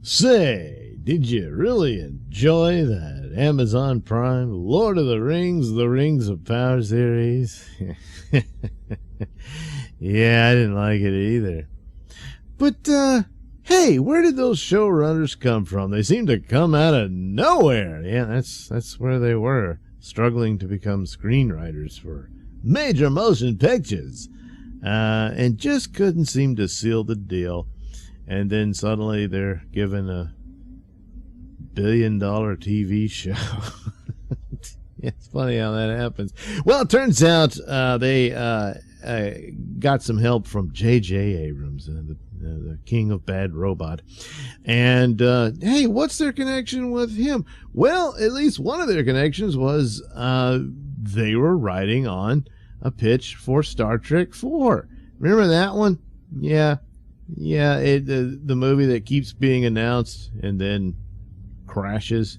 Say, did you really enjoy that Amazon Prime Lord of the Rings of Power series? Yeah, I didn't like it either. But, hey, where did those showrunners come from? They seem to come out of nowhere. Yeah, that's where they were, struggling to become screenwriters for major motion pictures, and just couldn't seem to seal the deal. And then suddenly they're given a billion-dollar TV show. It's funny how that happens. Well, it turns out they got some help from J.J. Abrams, the king of bad robot. And, hey, what's their connection with him? Well, at least one of their connections was they were writing on a pitch for Star Trek IV. Remember that one? Yeah, the movie that keeps being announced and then crashes.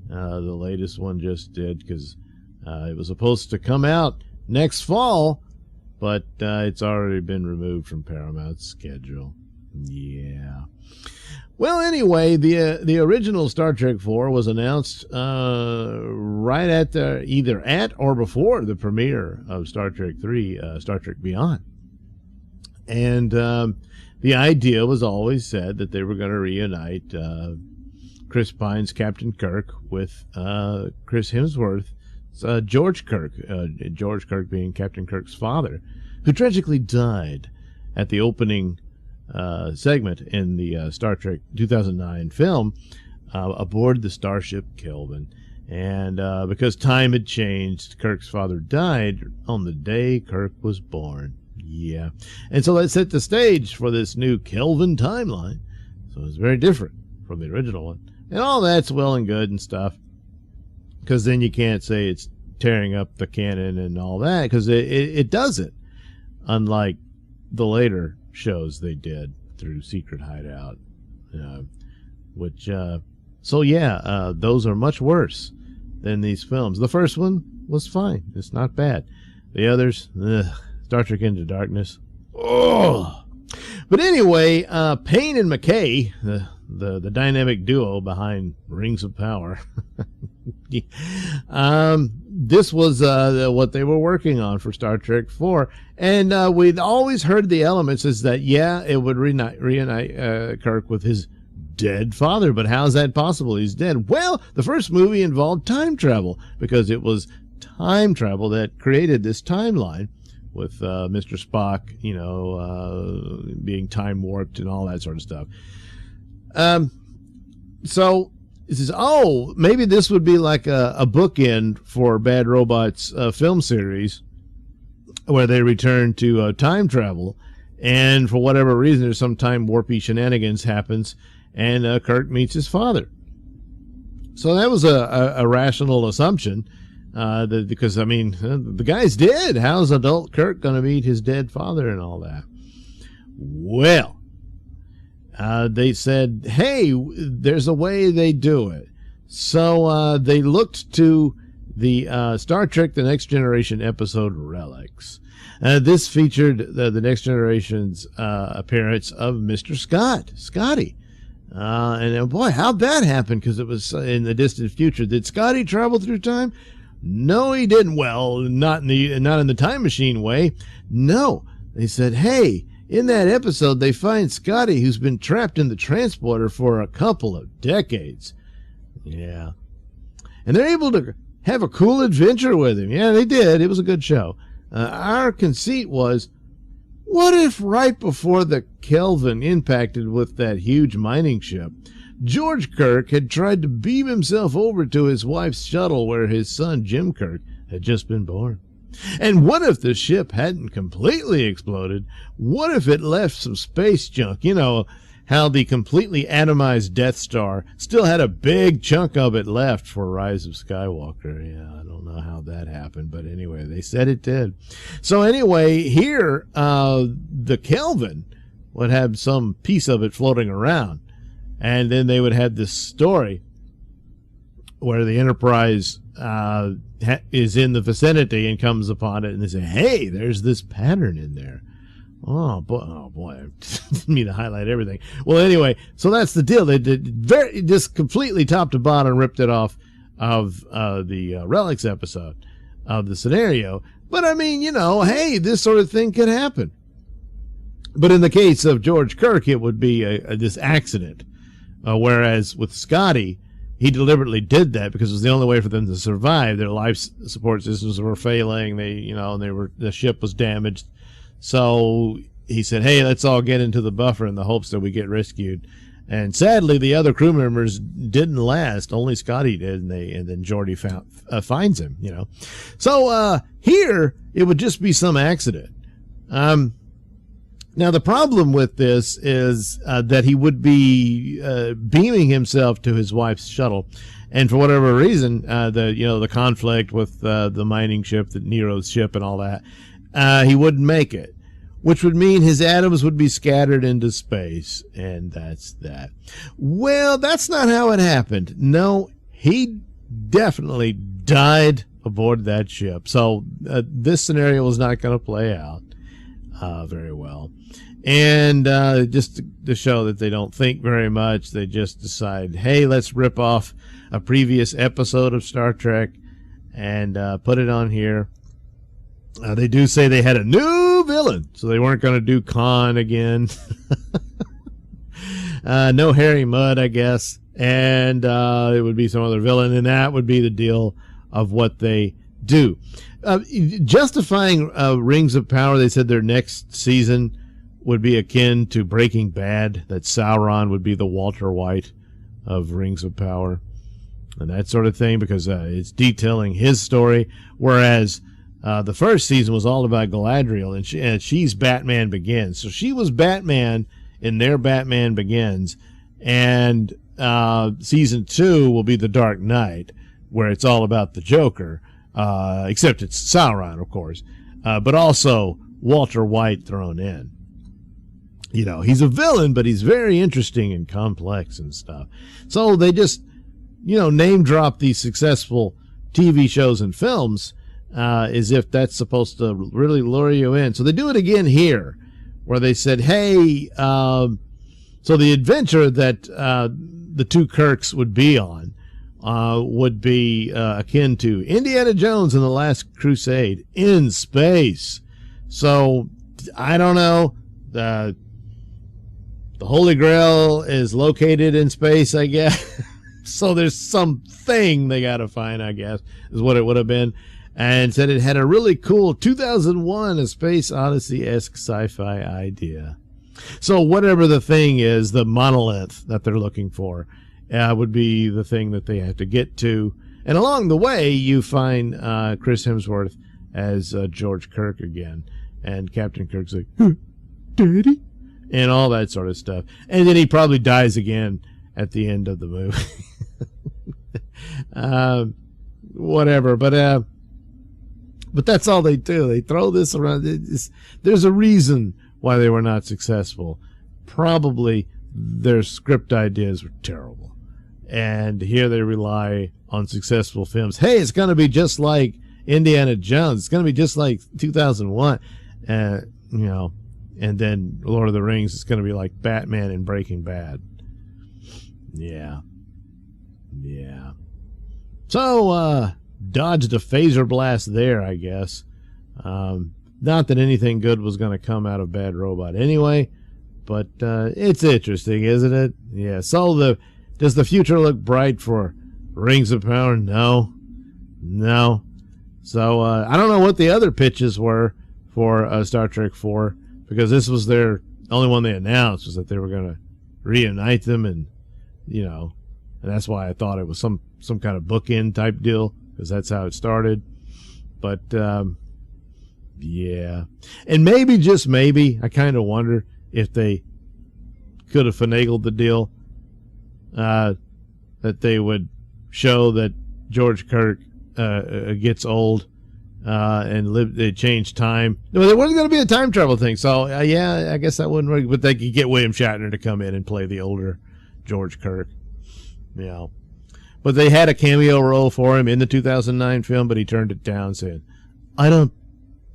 The latest one just did, because it was supposed to come out next fall, but it's already been removed from Paramount's schedule. Yeah. Well, anyway, the original Star Trek IV was announced right at either at or before the premiere of Star Trek III, Star Trek Beyond. And the idea was always said that they were going to reunite Chris Pine's Captain Kirk with Chris Hemsworth's George Kirk, George Kirk being Captain Kirk's father, who tragically died at the opening segment in the Star Trek 2009 film aboard the starship Kelvin. And because time had changed, Kirk's father died on the day Kirk was born. Yeah. And so that set the stage for this new Kelvin timeline. So it's very different from the original one. And all that's well and good and stuff, because then you can't say it's tearing up the canon and all that, because it doesn't, unlike the later shows they did through Secret Hideout, which so yeah, those are much worse than these films. The first one was fine. It's not bad. The others, Star Trek Into Darkness. Oh. But anyway, Payne and McKay, the dynamic duo behind Rings of Power, this was what they were working on for Star Trek IV. And we'd always heard the elements is that, yeah, it would reunite Kirk with his dead father. But how's that possible? He's dead. Well, the first movie involved time travel, because it was time travel that created this timeline with Mr. Spock, being time warped and all that sort of stuff. So it says, oh, maybe this would be like a bookend for Bad Robot's film series, where they return to time travel, and for whatever reason, there's some time warpy shenanigans happens, and Kirk meets his father. So that was a rational assumption. Because, I mean, the guy's dead. How's adult Kirk going to meet his dead father and all that? Well, they said, hey, there's a way they do it. So they looked to the Star Trek The Next Generation episode Relics. This featured the Next Generation's appearance of Mr. Scotty. And boy, how'd that happen? Because it was in the distant future. Did Scotty travel through time? No, he didn't. Well, not in the time machine way. No, they said, hey, in that episode, they find Scotty, who's been trapped in the transporter for a couple of decades. Yeah. And they're able to have a cool adventure with him. Yeah, they did. It was a good show. Our conceit was, what if right before the Kelvin impacted with that huge mining ship, George Kirk had tried to beam himself over to his wife's shuttle where his son Jim Kirk had just been born? And what if the ship hadn't completely exploded? What if it left some space junk? You know, how the completely atomized Death Star still had a big chunk of it left for Rise of Skywalker. Yeah, I don't know how that happened, but anyway, they said it did. So anyway, here, the Kelvin would have some piece of it floating around. And then they would have this story where the Enterprise is in the vicinity and comes upon it, and they say, hey, there's this pattern in there. Oh boy! I didn't mean to highlight everything. Well, anyway, so that's the deal. They did just completely top to bottom ripped it off of the Relics episode of the scenario. But I mean, hey, this sort of thing could happen. But in the case of George Kirk, it would be this accident. Whereas with Scotty, he deliberately did that because it was the only way for them to survive. Their life support systems were failing. The ship was damaged. So he said, hey, let's all get into the buffer in the hopes that we get rescued. And sadly, the other crew members didn't last. Only Scotty did, and then Geordi finds him, So here, it would just be some accident. Now, the problem with this is that he would be beaming himself to his wife's shuttle. And for whatever reason, the conflict with the mining ship, the Nero's ship and all that, he wouldn't make it, which would mean his atoms would be scattered into space. And that's that. Well, that's not how it happened. No, he definitely died aboard that ship. So this scenario was not going to play out very well. And just to show that they don't think very much, they just decide, hey, let's rip off a previous episode of Star Trek and put it on here. They do say they had a new villain, so they weren't going to do Khan again. No Harry Mudd, I guess. And it would be some other villain, and that would be the deal of what they do. Justifying Rings of Power, they said their next season would be akin to Breaking Bad, that Sauron would be the Walter White of Rings of Power, and that sort of thing, because it's detailing his story, whereas the first season was all about Galadriel, and she's Batman Begins. So she was Batman in their Batman Begins, and season 2 will be The Dark Knight, where it's all about the Joker, except it's Sauron, of course, but also Walter White thrown in. He's a villain, but he's very interesting and complex and stuff. So they just, name drop these successful TV shows and films as if that's supposed to really lure you in. So they do it again here, where they said, hey, so the adventure that the two Kirks would be on would be akin to Indiana Jones and the Last Crusade in space. So, I don't know. The Holy Grail is located in space, I guess. So there's something they got to find, I guess, is what it would have been. And said it had a really cool 2001 A Space Odyssey-esque sci-fi idea. So whatever the thing is, the monolith that they're looking for would be the thing that they have to get to. And along the way, you find Chris Hemsworth as George Kirk again. And Captain Kirk's like, Daddy? And all that sort of stuff. And then he probably dies again at the end of the movie. Whatever. But that's all they do. They throw this around. There's a reason why they were not successful. Probably their script ideas were terrible. And here they rely on successful films. Hey, it's going to be just like Indiana Jones. It's going to be just like 2001. And then Lord of the Rings is going to be like Batman and Breaking Bad. Yeah. So, dodged a phaser blast there, I guess. Not that anything good was going to come out of Bad Robot anyway, but it's interesting, isn't it? Yeah. So, does the future look bright for Rings of Power? No. So, I don't know what the other pitches were for Star Trek 4. Because this was their only one they announced, was that they were going to reunite them, and and that's why I thought it was some kind of bookend type deal, because that's how it started. But yeah, and maybe, just maybe, I kind of wonder if they could have finagled the deal, that they would show that George Kirk gets old. And they changed time. No, there wasn't going to be a time travel thing. So, yeah, I guess that wouldn't work. But they could get William Shatner to come in and play the older George Kirk. But they had a cameo role for him in the 2009 film, but he turned it down, saying, I don't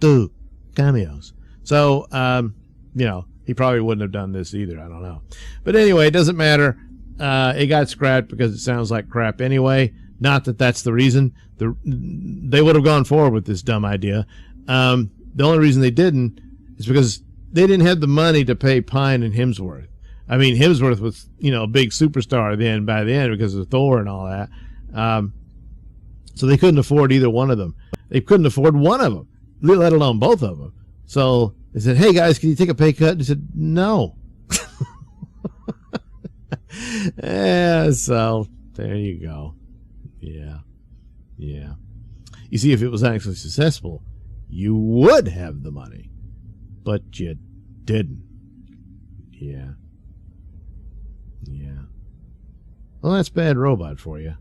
do cameos. So, he probably wouldn't have done this either. I don't know. But anyway, it doesn't matter. It got scrapped because it sounds like crap anyway. Not that that's the reason. They would have gone forward with this dumb idea. The only reason they didn't is because they didn't have the money to pay Pine and Hemsworth. I mean, Hemsworth was, a big superstar by the end because of Thor and all that. So they couldn't afford either one of them. They couldn't afford one of them, let alone both of them. So they said, hey, guys, can you take a pay cut? And they said, no. Yeah, so there you go. Yeah. You see, if it was actually successful, you would have the money. But you didn't. Yeah. Well, that's Bad Robot for you.